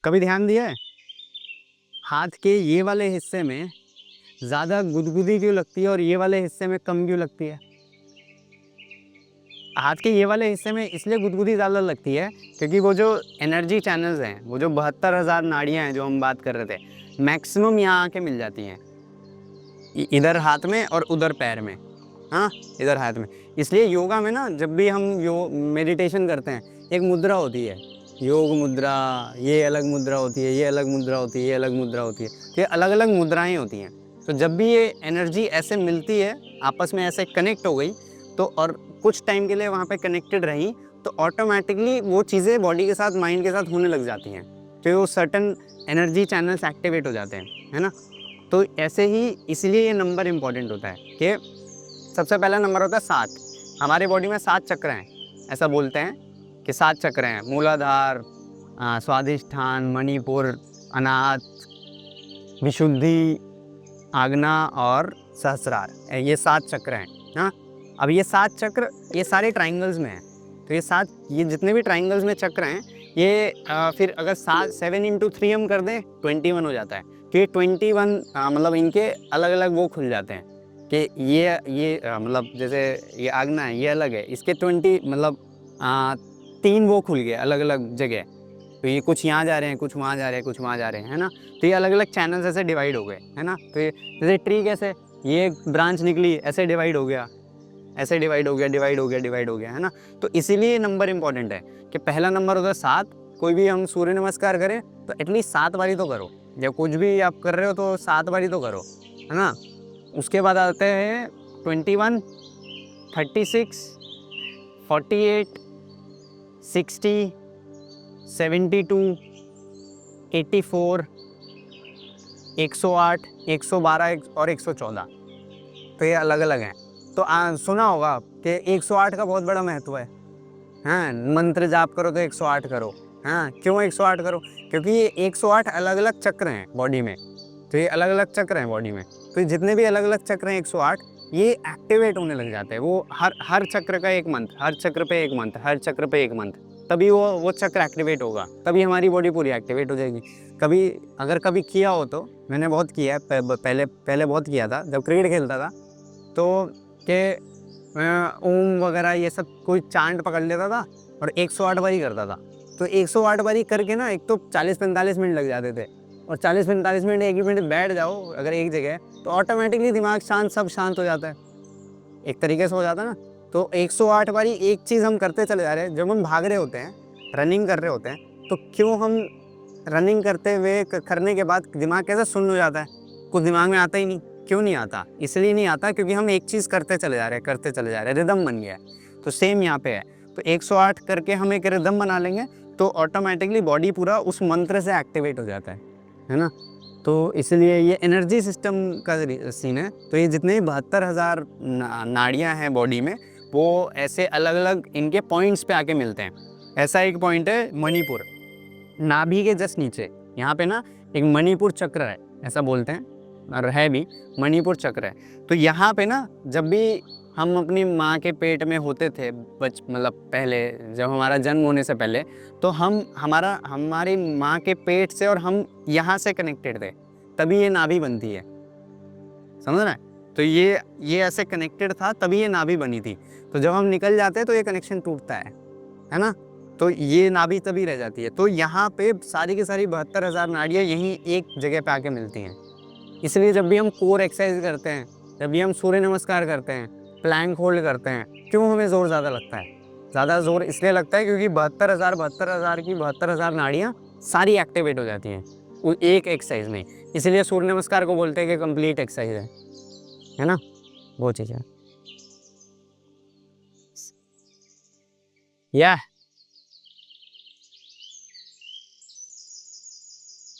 कभी ध्यान दिया है हाथ के ये वाले हिस्से में ज़्यादा गुदगुदी क्यों लगती है और ये वाले हिस्से में कम क्यों लगती है? हाथ के ये वाले हिस्से में इसलिए गुदगुदी ज़्यादा लगती है क्योंकि वो जो एनर्जी चैनल्स हैं, वो जो 72,000 नाड़ियाँ हैं जो हम बात कर रहे थे, मैक्सिमम यहाँ आके मिल जाती हैं, इधर हाथ में और उधर पैर में। हाँ, इधर हाथ में। इसलिए योगा में ना जब भी हम मेडिटेशन करते हैं, एक मुद्रा होती है, योग मुद्रा, ये अलग मुद्रा होती है, ये अलग मुद्रा होती है, ये अलग मुद्रा होती है, ये अलग अलग मुद्राएं होती हैं। तो जब भी ये एनर्जी ऐसे मिलती है, आपस में ऐसे कनेक्ट हो गई, तो और कुछ टाइम के लिए वहाँ पे कनेक्टेड रही, तो ऑटोमेटिकली वो चीज़ें बॉडी के साथ, माइंड के साथ होने लग जाती हैं, तो वो सर्टन एनर्जी चैनल्स एक्टिवेट हो जाते हैं, है ना। तो ऐसे ही इसलिए ये नंबर इम्पॉर्टेंट होता है कि सबसे पहला नंबर होता है 7। हमारी बॉडी में 7 चक्र हैं, ऐसा बोलते हैं कि 7 चक्र हैं, मूलाधार, स्वादिष्ठान, मणिपुर, अनाहत, विशुद्धि, आग्ना और सहस्रार, ये 7 चक्र हैं। हाँ, अब ये 7 चक्र ये सारे ट्राइंगल्स में हैं, तो ये जितने भी ट्राइंगल्स में चक्र हैं, ये फिर अगर 7 × 3 हम कर दें 21 हो जाता है। तो ये 21 मतलब इनके अलग अलग वो खुल जाते हैं कि ये मतलब जैसे ये आग्ना है, ये अलग है, इसके 20 मतलब 3 वो खुल गए अलग अलग जगह। तो ये कुछ यहाँ जा रहे हैं, कुछ वहाँ जा रहे हैं, कुछ वहाँ जा रहे हैं, है ना। तो ये अलग अलग चैनल्स ऐसे डिवाइड हो गए, है ना। तो ये जैसे ट्री कैसे ये ब्रांच निकली, ऐसे डिवाइड हो गया, ऐसे डिवाइड हो गया, डिवाइड हो गया, डिवाइड हो गया, है ना। तो इसीलिए नंबर इंपॉर्टेंट है कि पहला नंबर होता है 7। कोई भी हम सूर्य नमस्कार करें तो एटलीस्ट 7 बारी तो करो, जब कुछ भी आप कर रहे हो तो 7 बारी तो करो, है ना। उसके बाद आते हैं 21, 36, 48, 60, 72, 84, 108, 112 और 114। तो ये अलग अलग हैं। तो सुना होगा कि 108 का बहुत बड़ा महत्व है। हाँ, मंत्र जाप करो तो 108 करो। हाँ, क्यों 108 करो? क्योंकि ये 108 अलग अलग चक्र हैं बॉडी में। तो ये अलग अलग चक्र हैं बॉडी में, तो जितने भी अलग अलग चक्र हैं 108, ये एक्टिवेट होने लग जाते हैं। वो हर चक्र का एक मंत्र, हर चक्र पे एक मंत्र, हर चक्र पे एक मंत्र, तभी वो चक्र एक्टिवेट होगा, तभी हमारी बॉडी पूरी एक्टिवेट हो जाएगी। कभी किया हो तो, मैंने बहुत किया है, पहले बहुत किया था जब क्रिकेट खेलता था, तो कि ओम वगैरह ये सब कोई चांट पकड़ लेता था और 108 बारी करता था। तो 108 बारी करके ना, एक तो 40-45 मिनट लग जाते थे, और 40-45 मिनट एक ही मिनट बैठ जाओ अगर एक जगह, तो ऑटोमेटिकली दिमाग शांत, सब शांत हो जाता है, एक तरीके से हो जाता है ना। तो 108 बारी एक चीज़ हम करते चले जा रहे हैं। जब हम भाग रहे होते हैं, रनिंग कर रहे होते हैं, तो क्यों हम रनिंग करते हुए करने के बाद दिमाग कैसे सुन्न हो जाता है, कुछ दिमाग में आता ही नहीं। क्यों नहीं आता? इसलिए नहीं आता क्योंकि हम एक चीज़ करते चले जा रहे हैं, करते चले जा रहे हैं, रिदम बन गया है। तो सेम यहाँ पे है। तो 108 करके हम एक रिदम बना लेंगे, तो ऑटोमेटिकली बॉडी पूरा उस मंत्र से एक्टिवेट हो जाता है ना। तो इसलिए ये एनर्जी सिस्टम का सीन है। तो ये जितने भी 72,000 नाड़ियाँ हैं बॉडी में, वो ऐसे अलग अलग इनके पॉइंट्स पे आके मिलते हैं। ऐसा एक पॉइंट है मणिपुर, नाभि के जस्ट नीचे, यहाँ पे ना एक मणिपुर चक्र है, ऐसा बोलते हैं, और है भी, मणिपुर चक्र है। तो यहाँ पे ना जब भी हम अपनी माँ के पेट में होते थे, मतलब पहले जब हमारा जन्म होने से पहले, तो हमारी माँ के पेट से और हम यहाँ से कनेक्टेड थे, तभी ये नाभि बनती है, समझ रहे हैं। तो ये ऐसे कनेक्टेड था, तभी ये नाभि बनी थी। तो जब हम निकल जाते हैं तो ये कनेक्शन टूटता है ना। तो ये नाभि तभी रह जाती है। तो यहाँ पे सारी की सारी 72,000 नाड़ियाँ यहीं एक जगह पे आके मिलती हैं। इसलिए जब भी हम कोर एक्सरसाइज करते हैं, जब भी हम सूर्य नमस्कार करते हैं, प्लैंक होल्ड करते हैं, क्यों हमें ज़ोर ज़्यादा लगता है? ज़्यादा ज़ोर इसलिए लगता है क्योंकि 72,000 की 72,000 नाड़ियाँ सारी एक्टिवेट हो जाती हैं वो एक एक्सरसाइज में। इसलिए सूर्य नमस्कार को बोलते हैं कि कंप्लीट एक्सरसाइज है ना, वो चीज़ है।